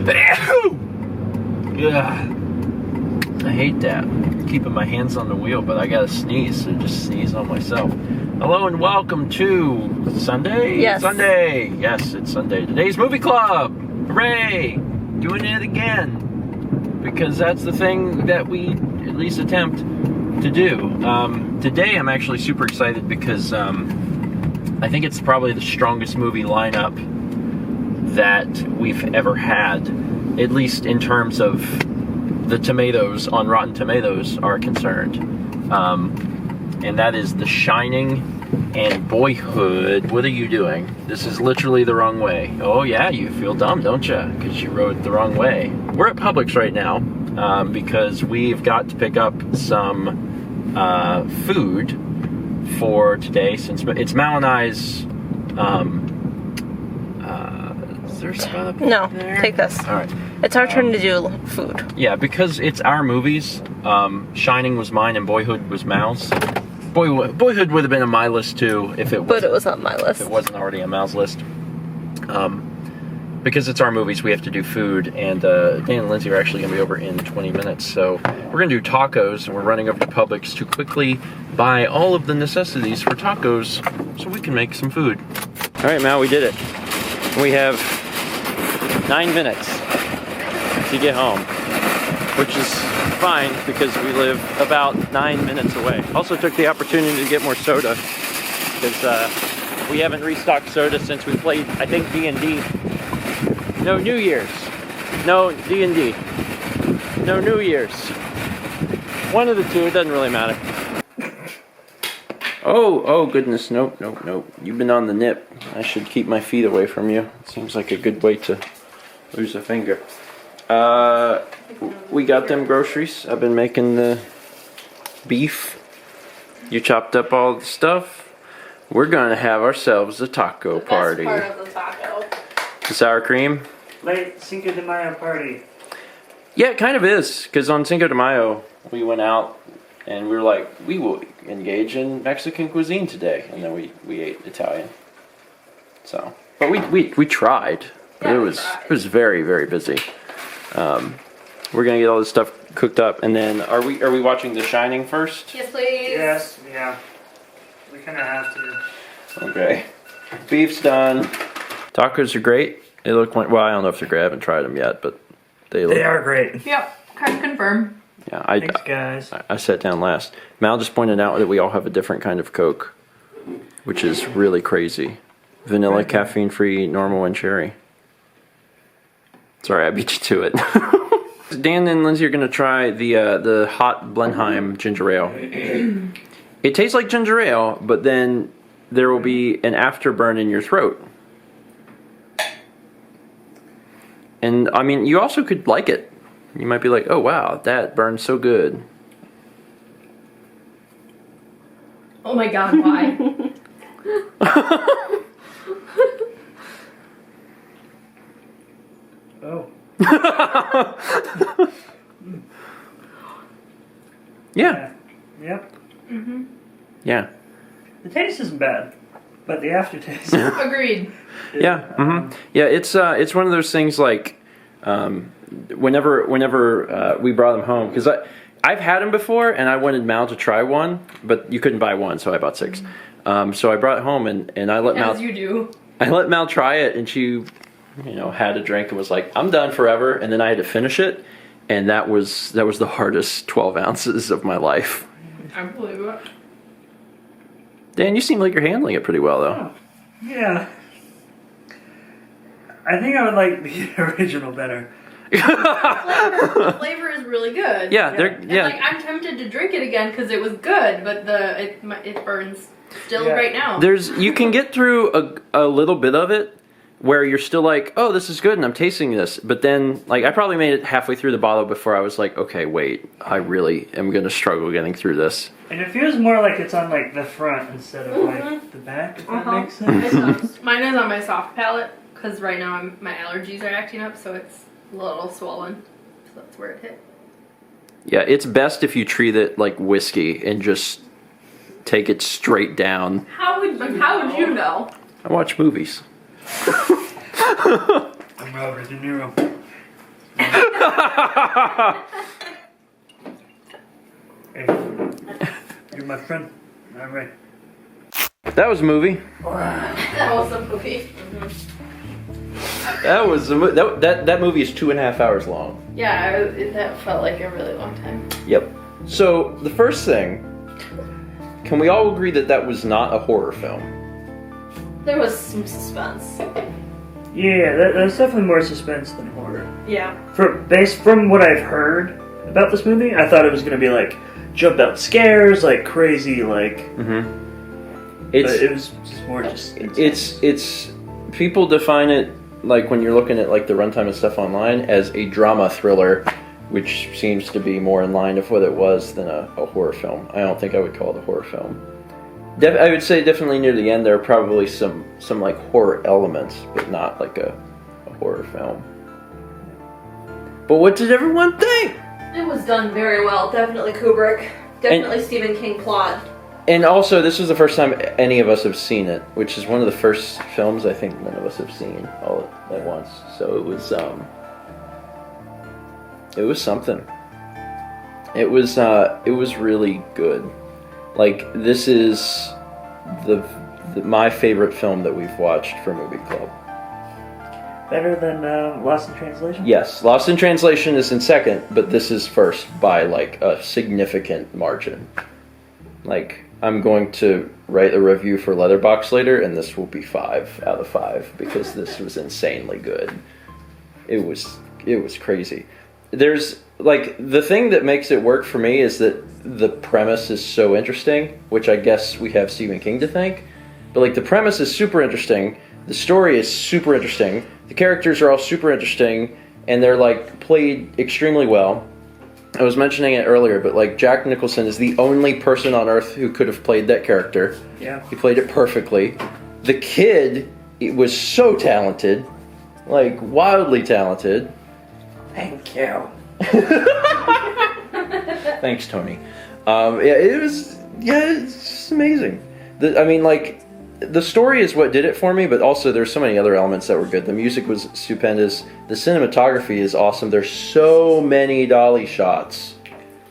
Yeah. I hate that. Keeping my hands on the wheel, but I gotta sneeze, so just sneeze on myself. Hello and welcome to Sunday? Yes. Sunday. Yes, it's Sunday. Today's movie club. Hooray! Doing it again. Because that's the thing that we at least attempt to do. Today I'm actually super excited because I think it's probably the strongest movie lineup that we've ever had. At least in terms of the tomatoes on Rotten Tomatoes are concerned. And that is The Shining and Boyhood. What are you doing? This is literally the wrong way. Oh yeah, you feel dumb, don't you? Because you rode the wrong way. We're at Publix right now because we've got to pick up some food for today, since it's Mal and I's. Is there a spot up No, there? take this. All right. It's our turn to do food. Yeah, because it's our movies. Shining was mine and Boyhood was Mal's. Boyhood would have been on my list too if it But it was on my list. if it wasn't already on Mal's list. Because it's our movies, we have to do food, and Dan and Lindsay are actually going to be over in 20 minutes. So we're going to do tacos, and we're running over to Publix to quickly buy all of the necessities for tacos so we can make some food. All right, Mal, we did it. We have 9 minutes to get home, which is fine because we live about 9 minutes away. Also took the opportunity to get more soda because we haven't restocked soda since we played, I think, D&D. No, New Year's. No, D&D. No, New Year's. One of the two, it doesn't really matter. Oh goodness, nope. You've been on the nip. I should keep my feet away from you. Seems like a good way to lose a finger. We got them groceries. I've been making the beef. You chopped up all the stuff. We're gonna have ourselves a taco party. Best part of the taco. The sour cream. Late Cinco de Mayo party. Yeah, it kind of is. Because on Cinco de Mayo, we went out and we were like, we will engage in Mexican cuisine today. And then we ate Italian. So, but we tried. But Yeah, it was very, very busy. We're gonna get all this stuff cooked up, and then are we watching The Shining first? Yes, please. Yes, yeah. We kind of have to. Okay. Beef's done. Tacos are great. They look well. I don't know if they're great. I haven't tried them yet, but they look. They are great. Yep, can confirm. Yeah, Thanks, guys. I sat down last. Mal just pointed out that we all have a different kind of Coke, which is really crazy. Vanilla, caffeine-free, normal, and cherry. Sorry, I beat you to it. Dan and Lindsay are going to try the hot Blenheim ginger ale. It tastes like ginger ale, but then there will be an afterburn in your throat. And, I mean, you also could like it. You might be like, oh, wow, that burns so good. Oh my god, why? Oh. Yeah. Yep. Yeah. The taste isn't bad, but the aftertaste. Agreed. Yeah. Yeah, it's one of those things like whenever we brought them home, because I've had them before and I wanted Mal to try one, but you couldn't buy one, so I bought 6. So I brought it home and I let Mal. As you do. I let Mal try it, and she, had a drink and was like, "I'm done forever," and then I had to finish it, and that was the hardest 12 ounces of my life. I believe it. Dan, you seem like you're handling it pretty well, though. Oh, yeah. I think I would like the original better. The flavor is really good. Yeah, And I'm tempted to drink it again because it was good, but it burns still right now. You can get through a little bit of it where you're still like, oh, this is good and I'm tasting this. But then, I probably made it halfway through the bottle before I was like, okay, wait, I really am going to struggle getting through this. And it feels more like it's on the front instead of the back, if that makes sense. Mine is on my soft palate because right now my allergies are acting up, so it's a little swollen. So that's where it hit. Yeah, it's best if you treat it like whiskey and just take it straight down. How would you know? I watch movies. I'm Robert De Niro. Hey, you're my friend. All right. That was a movie. That was a movie. That was a that movie is 2.5 hours long. Yeah, that felt like a really long time. Yep. So the first thing, can we all agree that that was not a horror film? There was some suspense. Yeah, that's definitely more suspense than horror. Yeah. From what I've heard about this movie, I thought it was gonna be like jump out scares, like crazy, like. Mm-hmm. But it was just more just. It's people define it like when you're looking at like the runtime and stuff online as a drama thriller, which seems to be more in line of what it was than a horror film. I don't think I would call it a horror film. I would say definitely near the end there are probably some like horror elements, but not like a horror film. But what did everyone think? It was done very well. Definitely Kubrick. Definitely Stephen King plot. And also, this was the first time any of us have seen it, which is one of the first films I think none of us have seen all at once. So it was something. It was really good. Like, this is my favorite film that we've watched for Movie Club. Better than Lost in Translation? Yes, Lost in Translation is in second, but this is first by like a significant margin. Like, I'm going to write a review for Letterboxd later, and this will be 5 out of 5 because this was insanely good. It was crazy. There's like the thing that makes it work for me is that the premise is so interesting, which I guess we have Stephen King to thank. But like the premise is super interesting, the story is super interesting, the characters are all super interesting, and they're like played extremely well. I was mentioning it earlier, but like Jack Nicholson is the only person on earth who could have played that character. Yeah. He played it perfectly. The kid was so talented, like wildly talented. Thank you. Thanks, Tony. It's just amazing. The story is what did it for me, but also there's so many other elements that were good. The music was stupendous. The cinematography is awesome. There's so many dolly shots.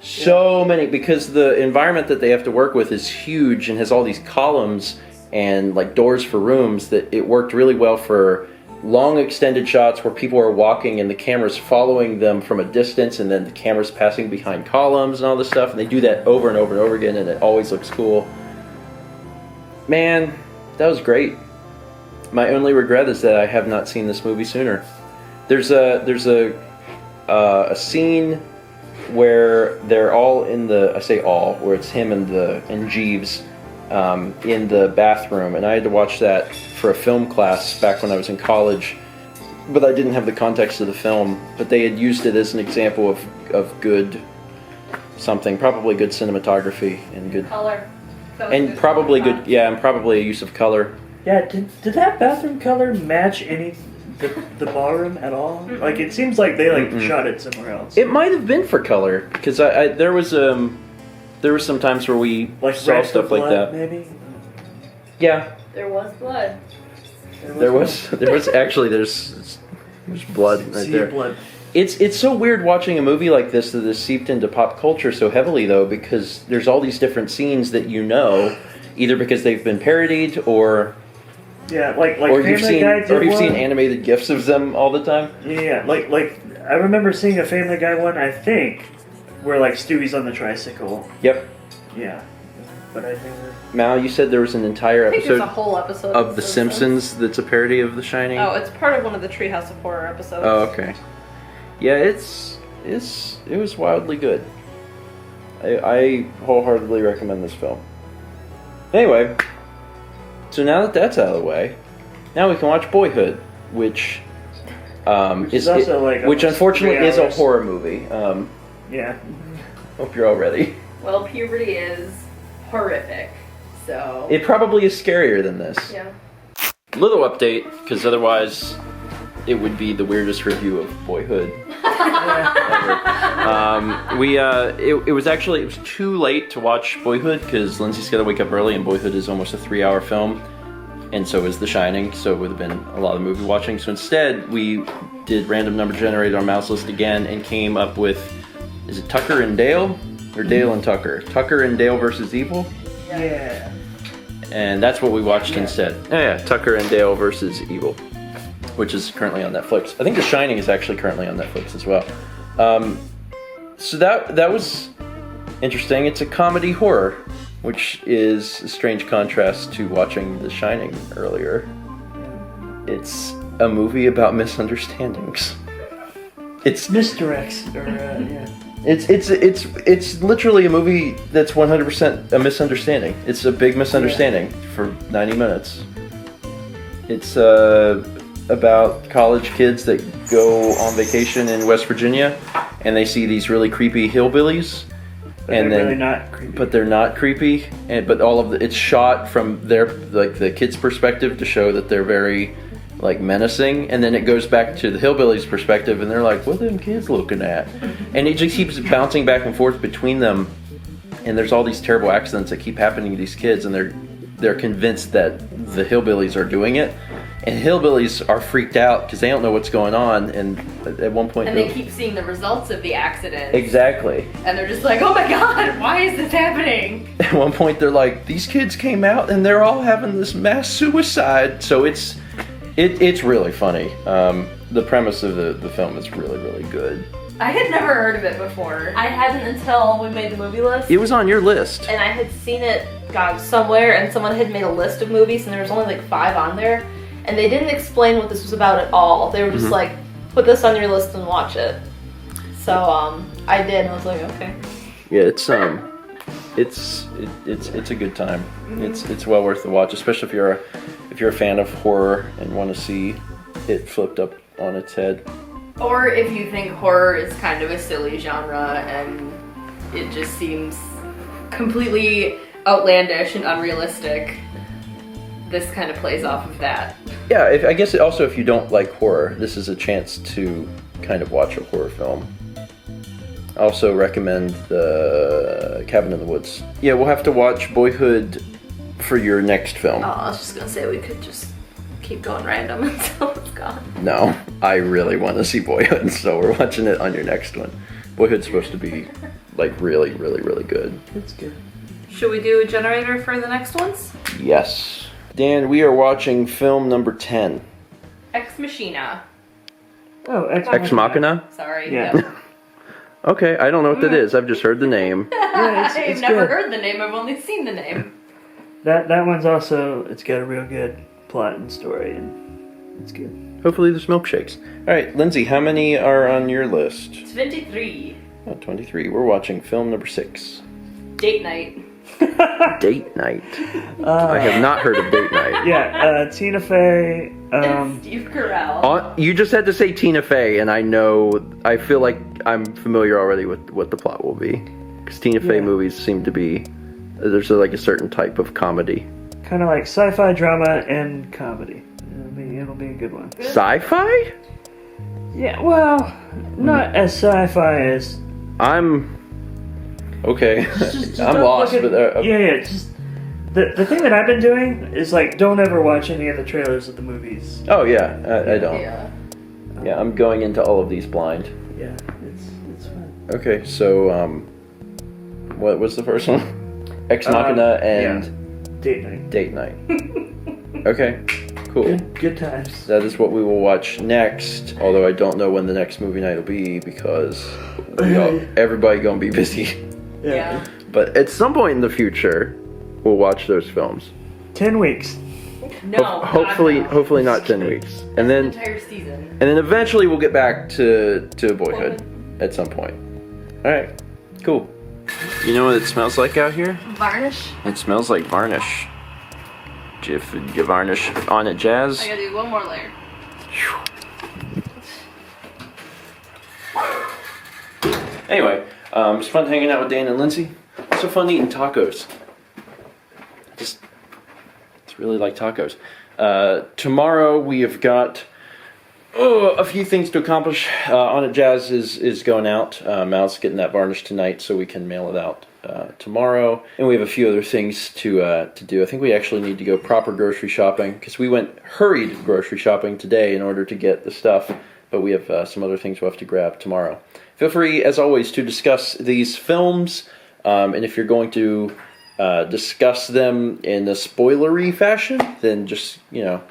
So many, because the environment that they have to work with is huge and has all these columns and like doors for rooms that it worked really well for long extended shots where people are walking and the camera's following them from a distance and then the camera's passing behind columns and all this stuff, and they do that over and over and over again and it always looks cool. Man, that was great. My only regret is that I have not seen this movie sooner. There's a scene where they're all in the, I say all, where it's him and Jeeves in the bathroom, and I had to watch that for a film class back when I was in college, but I didn't have the context of the film, but they had used it as an example of good something, probably good cinematography and good Color. and probably good, yeah, and probably a use of color. Yeah, did that bathroom color match the ballroom at all? Mm-mm. Like, it seems like they shot it somewhere else. It might have been for color, because there was some times where we like saw stuff like that. Maybe. Yeah, There was blood. there was actually there's blood right See there. blood. It's so weird watching a movie like this that is seeped into pop culture so heavily, though, because there's all these different scenes that you know, either because they've been parodied or like or you've Family Guy did seen one. animated GIFs of them all the time. Yeah, like I remember seeing a Family Guy one, I think, where like Stewie's on the tricycle. Yep. Yeah, but I never. Mal, you said there was an entire I think there's episode a whole episode of The Simpsons that's a parody of The Shining. Oh, it's part of one of the Treehouse of Horror episodes. Oh, okay. Yeah, it was wildly good. I wholeheartedly recommend this film. Anyway, so now that that's out of the way, now we can watch Boyhood, which is also which unfortunately 3 is a hours. horror movie. Yeah. Hope you're all ready. Well, puberty is horrific, so... It probably is scarier than this. Yeah. Little update, because otherwise it would be the weirdest review of Boyhood. It was too late to watch Boyhood because Lindsay's got to wake up early and Boyhood is almost a 3-hour film. and so is The Shining, so it would have been a lot of movie watching. So instead, we did random number generator on mouse list again and came up with, is it Tucker and Dale? Or Dale and Tucker? Tucker and Dale versus Evil? Yeah. And that's what we watched instead. Oh yeah, Tucker and Dale versus Evil, which is currently on Netflix. I think The Shining is actually currently on Netflix as well. So that was interesting. It's a comedy horror, which is a strange contrast to watching The Shining earlier. It's a movie about misunderstandings. It's Misdirects, or yeah. It's literally a movie that's 100% a misunderstanding. It's a big misunderstanding for 90 minutes. It's about college kids that go on vacation in West Virginia, and they see these really creepy hillbillies. But they're really not creepy. But they're not creepy, but it's shot from the kids' perspective to show that they're very menacing, and then it goes back to the hillbillies' perspective, and they're like, "What are them kids looking at?" And it just keeps bouncing back and forth between them, and there's all these terrible accidents that keep happening to these kids, and they're convinced that the hillbillies are doing it, and hillbillies are freaked out because they don't know what's going on, and at one point they keep seeing the results of the accident. Exactly. And they're just like, "Oh my god, why is this happening?" At one point they're like, "These kids came out and they're all having this mass suicide." So it's really funny. The premise of the film is really, really good. I had never heard of it before. I hadn't until we made the movie list. It was on your list. And I had seen it, somewhere, and someone had made a list of movies, and there was only 5 on there. And they didn't explain what this was about at all. They were just like, put this on your list and watch it. So I did, and I was like, okay. Yeah, it's a good time. It's well worth the watch, especially if you're a fan of horror and want to see it flipped up on its head. Or if you think horror is kind of a silly genre and it just seems completely outlandish and unrealistic, this kind of plays off of that. Yeah, I guess also if you don't like horror, this is a chance to kind of watch a horror film. I also recommend the Cabin in the Woods. Yeah, we'll have to watch Boyhood for your next film. Oh, I was just gonna say we could just keep going random until it's gone. No, I really want to see Boyhood, so we're watching it on your next one. Boyhood's supposed to be really, really, really good. It's good. Should we do a generator for the next ones? Yes. Dan, we are watching film number 10. Ex Machina. Oh, Ex Machina? Sorry. Yeah. Okay, I don't know what that is. I've just heard the name. Yeah, I've it's never good. heard the name, I've only seen the name. That one's also, it's got a real good plot and story, and it's good. Hopefully there's milkshakes. All right, Lindsay, how many are on your list? 23. Oh, 23. We're watching film number 6. Date night. Date Night. I have not heard of Date Night. Yeah, Tina Fey. And Steve Carell. You just had to say Tina Fey, and I feel like I'm familiar already with what the plot will be. Because Tina Fey movies seem to be, there's a certain type of comedy. Kind of like sci-fi, drama, and comedy. It'll be a good one. Sci-fi? Yeah, well, not as sci-fi as... Okay. Just I'm don't lost, look at- but... Yeah, just... The thing that I've been doing is, don't ever watch any of the trailers of the movies. Oh, yeah, I don't. Yeah. Yeah, I'm going into all of these blind. Yeah, it's fun. Okay, so, what was the first one? Ex Machina and... Date night. Date Night. Okay, cool. Good times. That is what we will watch next, although I don't know when the next movie night will be because everybody gonna be busy. Yeah. But at some point in the future, we'll watch those films. 10 weeks. No. Hopefully not 10 weeks. And then entire season. And then eventually we'll get back to Boyhood at some point. Alright, cool. You know what it smells like out here? Varnish. It smells like varnish. You varnish on it, Jazz? I gotta do one more layer. Anyway, it's fun hanging out with Dan and Lindsay. Also fun eating tacos. It's really like tacos. Tomorrow we have got a few things to accomplish. On It Jazz is going out. Mal's getting that varnish tonight so we can mail it out tomorrow. And we have a few other things to do. I think we actually need to go proper grocery shopping because we went hurried grocery shopping today in order to get the stuff. But we have some other things we'll have to grab tomorrow. Feel free, as always, to discuss these films. And if you're going to discuss them in a spoilery fashion, then just,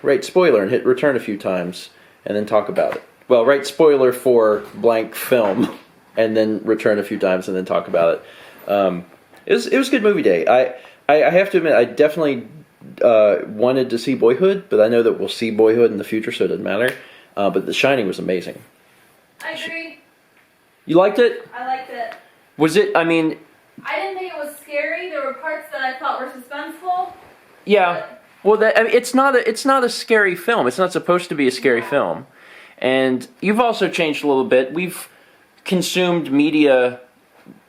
write spoiler and hit return a few times. And then talk about it. Well, write spoiler for blank film, and then return a few times, and then talk about it. It was a good movie day. I have to admit, I definitely wanted to see Boyhood, but I know that we'll see Boyhood in the future, so it doesn't matter. But The Shining was amazing. I agree. You liked it? I liked it. Was it? I mean, I didn't think it was scary. There were parts that I thought were suspenseful. yeah. Well, it's not a scary film. It's not supposed to be a scary film. And you've also changed a little bit. We've consumed media.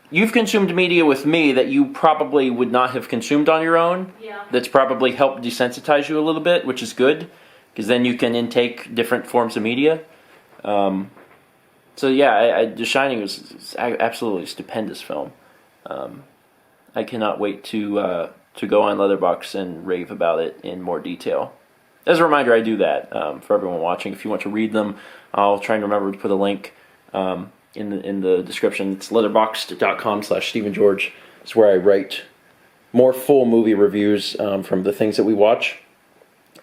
You've consumed media with me that you probably would not have consumed on your own. Yeah. That's probably helped desensitize you a little bit, which is good, because then you can intake different forms of media. So yeah, The Shining was absolutely a stupendous film. I cannot wait to go on Letterboxd and rave about it in more detail. As a reminder, I do that for everyone watching. If you want to read them, I'll try and remember to put a link in the description. It's letterboxd.com/StephenGeorge. It's where I write more full movie reviews from the things that we watch.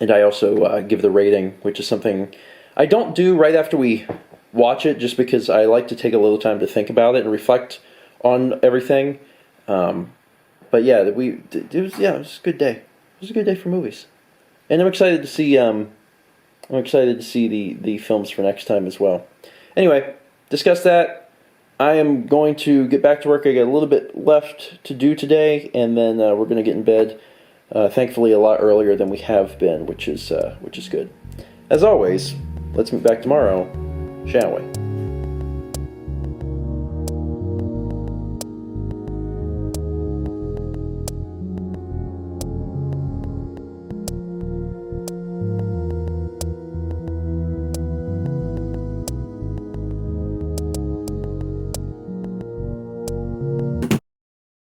And I also give the rating, which is something I don't do right after we watch it, just because I like to take a little time to think about it and reflect on everything. But yeah, it was a good day. It was a good day for movies, and I'm excited to see the films for next time as well. Anyway, discuss that. I am going to get back to work. I got a little bit left to do today, and then we're going to get in bed. Thankfully, a lot earlier than we have been, which is good. As always, let's meet back tomorrow, shall we?